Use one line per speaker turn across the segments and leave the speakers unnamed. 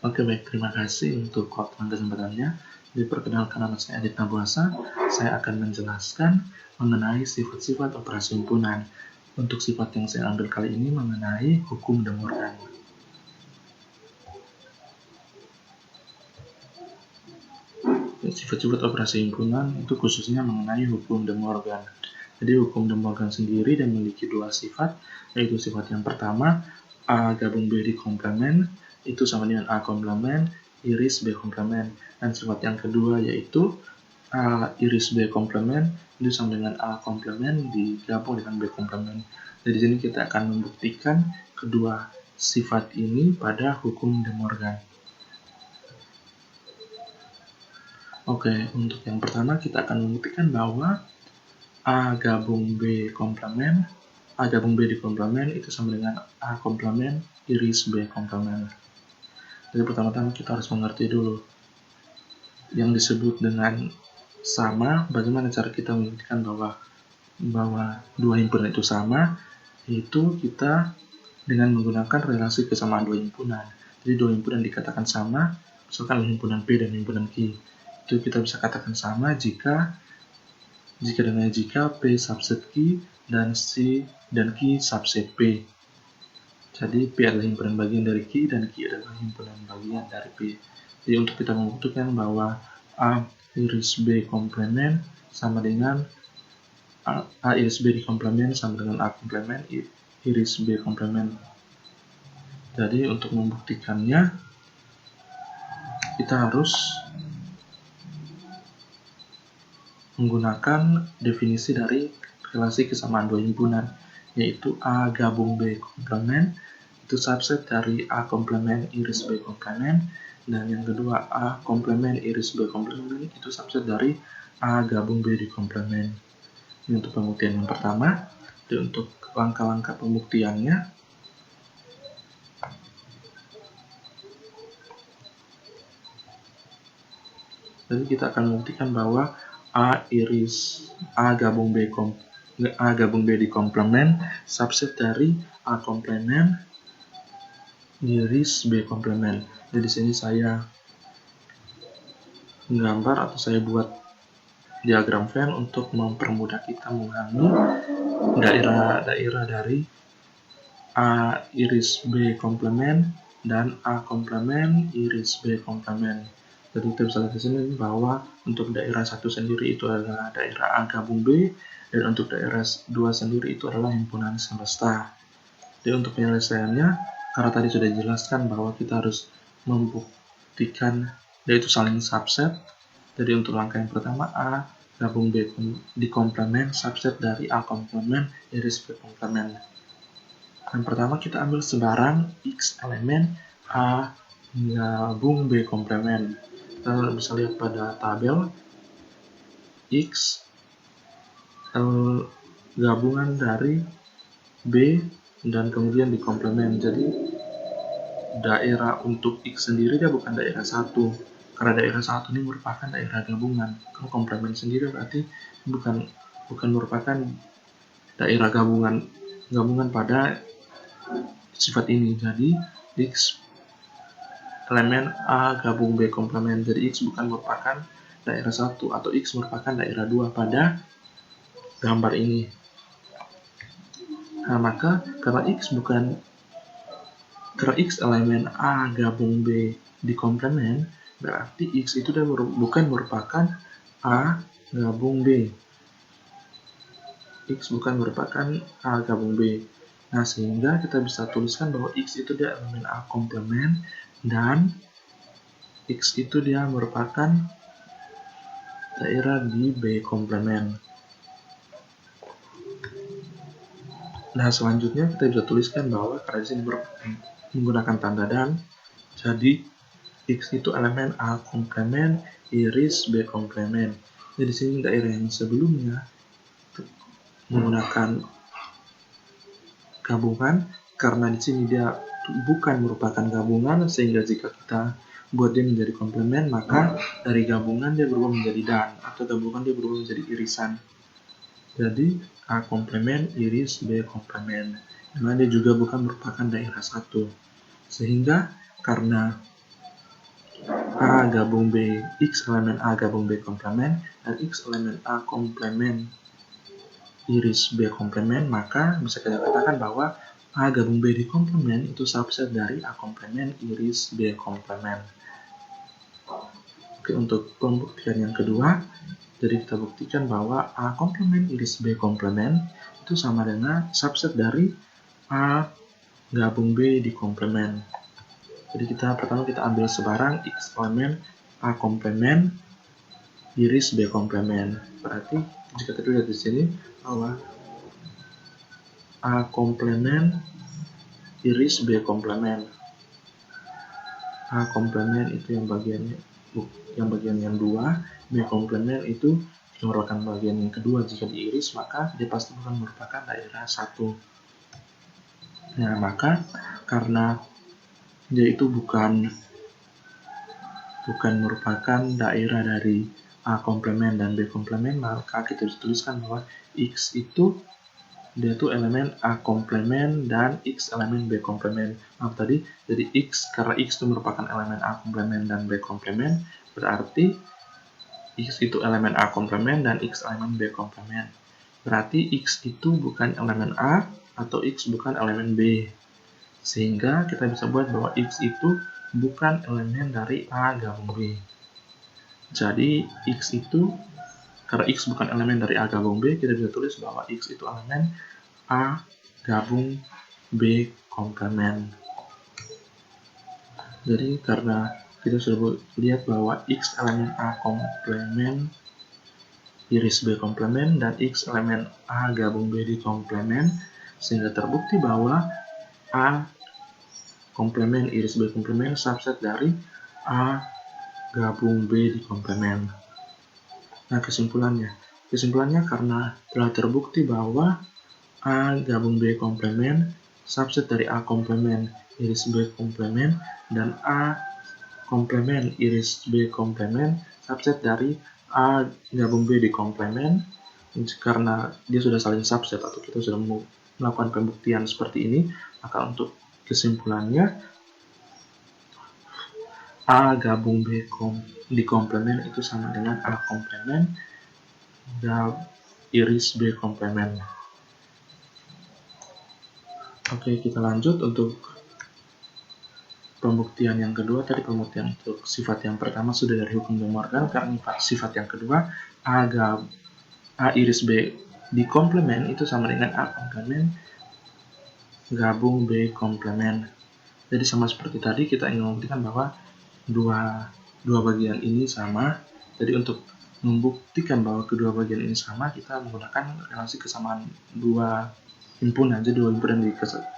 Oke, baik, terima kasih untuk waktu dan kesempatannya. Diperkenalkan, nama saya Adit Nabuasa. Saya akan menjelaskan mengenai sifat-sifat operasi himpunan. Untuk sifat yang saya ambil kali ini mengenai hukum De Morgan. Sifat-sifat operasi himpunan itu khususnya mengenai hukum De Morgan. Jadi hukum De Morgan sendiri dan memiliki dua sifat, yaitu sifat yang pertama, A gabung B di komplement, itu sama dengan A komplement, iris B komplement. Dan sifat yang kedua yaitu A iris B komplement, itu sama dengan A komplement digabung dengan B komplement. Jadi di sini kita akan membuktikan kedua sifat ini pada hukum De Morgan. Oke, untuk yang pertama kita akan membuktikan bahwa A gabung B komplement, A gabung B di komplement itu sama dengan A komplement iris B komplement. Jadi pertama-tama kita harus mengerti dulu yang disebut dengan sama. Bagaimana cara kita membuktikan bahwa dua himpunan itu sama, yaitu kita dengan menggunakan relasi kesamaan dua himpunan. Jadi dua himpunan dikatakan sama, misalkan himpunan P dan himpunan Q. Itu kita bisa katakan sama jika P subset Q dan C dan Q subset P. Jadi P adalah himpunan bagian dari Q dan Q adalah himpunan bagian dari P. Jadi untuk kita membuktikan bahwa A iris B komplement sama dengan A iris B di komplement sama dengan A komplement iris B komplement. Jadi untuk membuktikannya kita harus menggunakan definisi dari relasi kesamaan dua himpunan, yaitu A gabung B komplement itu subset dari A komplement iris B komplement, dan yang kedua A komplement iris B komplement itu subset dari A gabung B di komplement. Ini untuk pembuktian yang pertama. Dan untuk langkah-langkah pembuktiannya, jadi kita akan membuktikan bahwa A gabung B di komplement subset dari A komplement iris B komplement. Jadi di sini saya menggambar atau saya buat diagram Venn untuk mempermudah kita memahami daerah-daerah dari A iris B komplement dan A komplement iris B komplement. Jadi kita bisa lihat di sini bahwa untuk daerah 1 sendiri itu adalah daerah A gabung B, dan untuk daerah 2 sendiri itu adalah himpunan semesta. Jadi untuk penyelesaiannya, karena tadi sudah dijelaskan bahwa kita harus membuktikan yaitu saling subset. Jadi untuk langkah yang pertama, A gabung B di komplement subset dari A komplement iris B komplement. Yang pertama kita ambil sebarang X elemen A gabung B komplement. Kita bisa lihat pada tabel X gabungan dari B dan kemudian di komplement. Jadi daerah untuk X sendiri dia bukan daerah 1, karena daerah 1 ini merupakan daerah gabungan. Kalau komplement sendiri berarti bukan merupakan daerah gabungan pada sifat ini. Jadi X elemen A gabung B komplement. Jadi X bukan merupakan daerah 1 atau X merupakan daerah 2 pada gambar ini. Nah, maka karena X elemen A gabung B di komplement, berarti X itu bukan merupakan A gabung B. X bukan merupakan A gabung B. Nah, sehingga kita bisa tuliskan bahwa X itu dia elemen A komplement dan X itu dia merupakan daerah di B komplement. Nah, selanjutnya kita bisa tuliskan bahwa karena di sini menggunakan tanda dan, jadi X itu elemen A komplement iris B komplement. Jadi di sini daerah yang sebelumnya menggunakan gabungan, karena di sini dia bukan merupakan gabungan, sehingga jika kita buat dia menjadi komplement, maka dari gabungan dia berubah menjadi dan, atau gabungan dia berubah menjadi irisan. Jadi A komplement iris B komplement, dimana dia juga bukan merupakan daerah 1. Sehingga karena A gabung B, X elemen A gabung B komplemen, dan X elemen A komplemen iris B komplemen, maka bisa kita katakan bahwa A gabung B di komplemen itu subset dari A komplemen iris B komplemen. Oke, untuk pembuktian yang kedua, jadi kita buktikan bahwa A komplemen iris B komplemen itu sama dengan subset dari A gabung B di komplemen. Jadi pertama kita ambil sebarang X elemen A komplemen iris B komplemen. Berarti jika kita lihat di sini bahwa A komplemen iris B komplemen. A komplemen itu yang bagian yang dua, B komplemen itu yang merupakan bagian yang kedua. Jika diiris maka dia pasti bukan merupakan daerah satu. Nah, maka karena dia itu bukan merupakan daerah dari A komplemen dan B komplemen, maka kita bisa tuliskan bahwa X itu dia tuh elemen A komplemen dan X elemen B komplemen. Maaf tadi, jadi X, karena X itu merupakan elemen A komplemen dan B komplemen, berarti X itu elemen A komplemen dan X elemen B komplemen. Berarti X itu bukan elemen A atau X bukan elemen B. Sehingga kita bisa buat bahwa X itu bukan elemen dari A gabung B. Jadi X itu, karena X bukan elemen dari A gabung B, kita bisa tulis bahwa X itu elemen A gabung B komplemen. Jadi karena kita sudah lihat bahwa X elemen A komplemen iris B komplemen dan X elemen A gabung B di komplemen, sehingga terbukti bahwa A komplemen iris B komplemen subset dari A gabung B di komplemen. Nah, kesimpulannya karena telah terbukti bahwa A gabung B komplemen subset dari A komplemen iris B komplemen dan A komplemen iris B komplemen subset dari A gabung B di komplemen. Karena dia sudah saling subset atau kita sudah melakukan pembuktian seperti ini, maka untuk kesimpulannya A gabung B di komplemen itu sama dengan A komplemen dan iris B komplemen. Oke, kita lanjut untuk pembuktian yang kedua. Tadi pembuktian untuk sifat yang pertama sudah dari hukum De Morgan. Karena sifat yang kedua, A iris B di komplemen itu sama dengan A komplemen gabung B komplemen. Jadi sama seperti tadi, kita ingin membuktikan bahwa dua bagian ini sama. Jadi untuk membuktikan bahwa kedua bagian ini sama, kita menggunakan relasi kesamaan dua himpunan. Jadi dua himpunan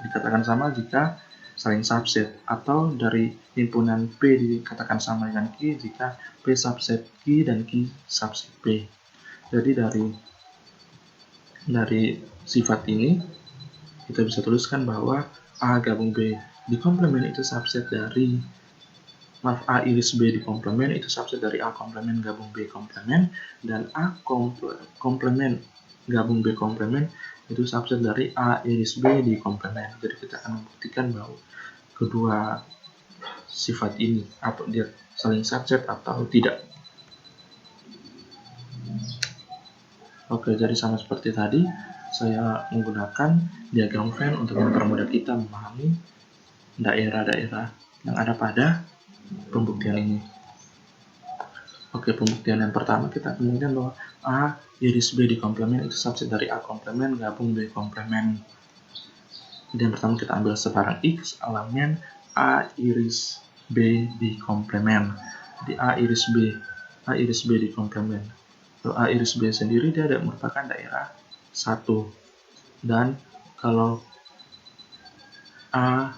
dikatakan sama jika saling subset, atau dari himpunan P dikatakan sama dengan Q jika P subset Q dan Q subset P. Jadi dari sifat ini kita bisa tuliskan bahwa A gabung B di komplemen itu subset dari A iris B di komplemen itu subset dari A komplemen gabung B komplemen, dan A komplemen gabung B komplemen itu subset dari A iris B di komplemen. Jadi kita akan membuktikan bahwa kedua sifat ini atau dia saling subset atau tidak. Oke, jadi sama seperti tadi, saya menggunakan diagram Venn untuk mempermudah kita memahami daerah-daerah yang ada pada pembuktian ini. Oke, pembuktian yang pertama kita kemungkinan bahwa A iris B di komplemen itu subset dari A komplemen gabung B komplemen. Jadi yang pertama kita ambil sebarang X elemen A iris B di komplemen. Jadi A iris B di komplemen. Kalau A iris B sendiri dia merupakan daerah 1. Dan kalau A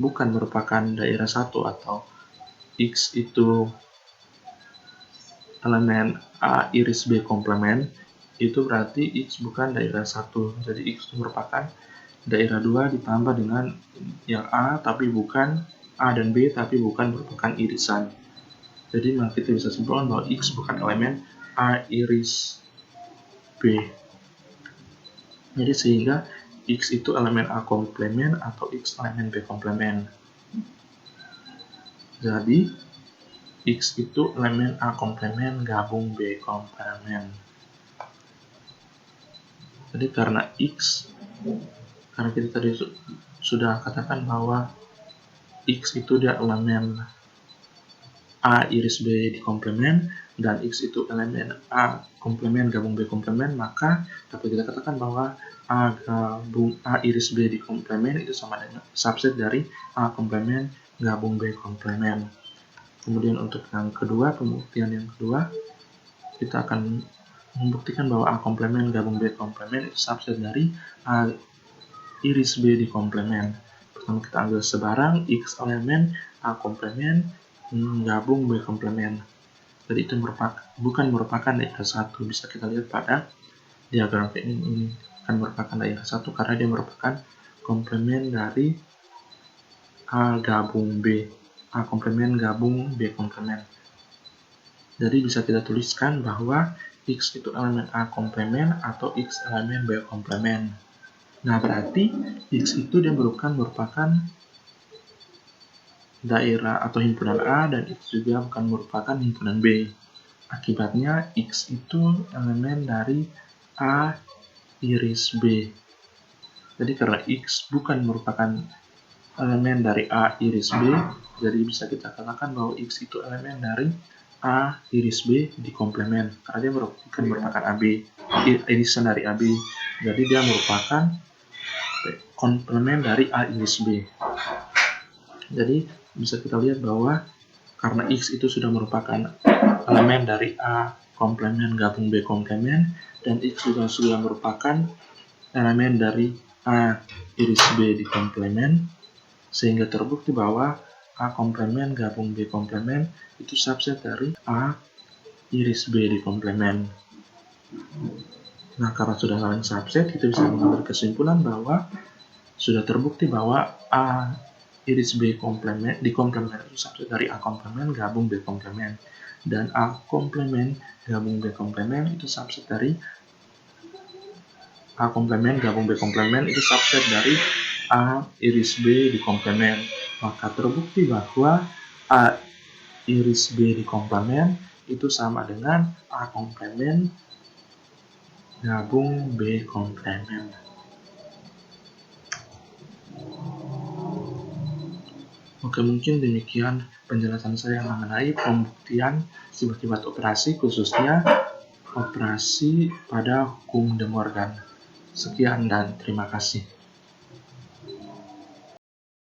bukan merupakan daerah 1 atau X itu elemen A iris B komplemen, itu berarti X bukan daerah 1. Jadi X itu merupakan daerah 2 ditambah dengan yang A tapi bukan A dan B tapi bukan merupakan irisan. Jadi kita bisa simpulkan bahwa X bukan elemen A iris B. Jadi sehingga X itu elemen A komplemen atau X elemen B komplemen. Jadi X itu elemen A komplemen gabung B komplemen. Jadi karena kita tadi sudah katakan bahwa X itu dia elemen A iris B di komplemen, dan X itu elemen A komplemen gabung B komplemen, maka dapat kita katakan bahwa A gabung A iris B di komplemen itu sama dengan subset dari A komplemen gabung B komplemen. Kemudian untuk yang kedua, pembuktian yang kedua, kita akan membuktikan bahwa A komplemen gabung B komplemen itu subset dari A iris B di komplemen. Pertama kita ambil sebarang X elemen A komplemen gabung B komplemen. Jadi itu bukan merupakan daerah satu. Bisa kita lihat pada diagram ini akan merupakan daerah satu karena dia merupakan komplemen dari A gabung B. A komplemen gabung B komplemen. Jadi bisa kita tuliskan bahwa X itu elemen A komplemen atau X elemen B komplemen. Nah, berarti X itu dia merupakan daerah atau himpunan A, dan X juga bukan merupakan himpunan B. Akibatnya X itu elemen dari A iris B. Jadi karena X bukan merupakan elemen dari A iris B, jadi bisa kita katakan bahwa X itu elemen dari A iris B di komplemen. Karena dia bukan merupakan AB, irisan dari AB. Jadi dia merupakan komplemen dari A iris B. Jadi bisa kita lihat bahwa karena X itu sudah merupakan elemen dari A komplemen gabung B komplemen, dan X juga sudah merupakan elemen dari A iris B di komplemen, sehingga terbukti bahwa A komplemen gabung B komplemen itu subset dari A iris B di komplemen. Nah, karena sudah saling subset, kita bisa mengambil kesimpulan bahwa sudah terbukti bahwa A iris B komplemen di komplemen itu subset dari A komplemen gabung B komplemen, dan A komplemen gabung B komplemen itu subset dari A komplemen gabung B komplemen itu subset dari A iris B di komplemen. Maka terbukti bahwa A iris B di komplemen itu sama dengan A komplemen gabung B komplemen. Oke, mungkin demikian penjelasan saya mengenai pembuktian sifat-sifat operasi, khususnya operasi pada hukum De Morgan. Sekian dan terima kasih.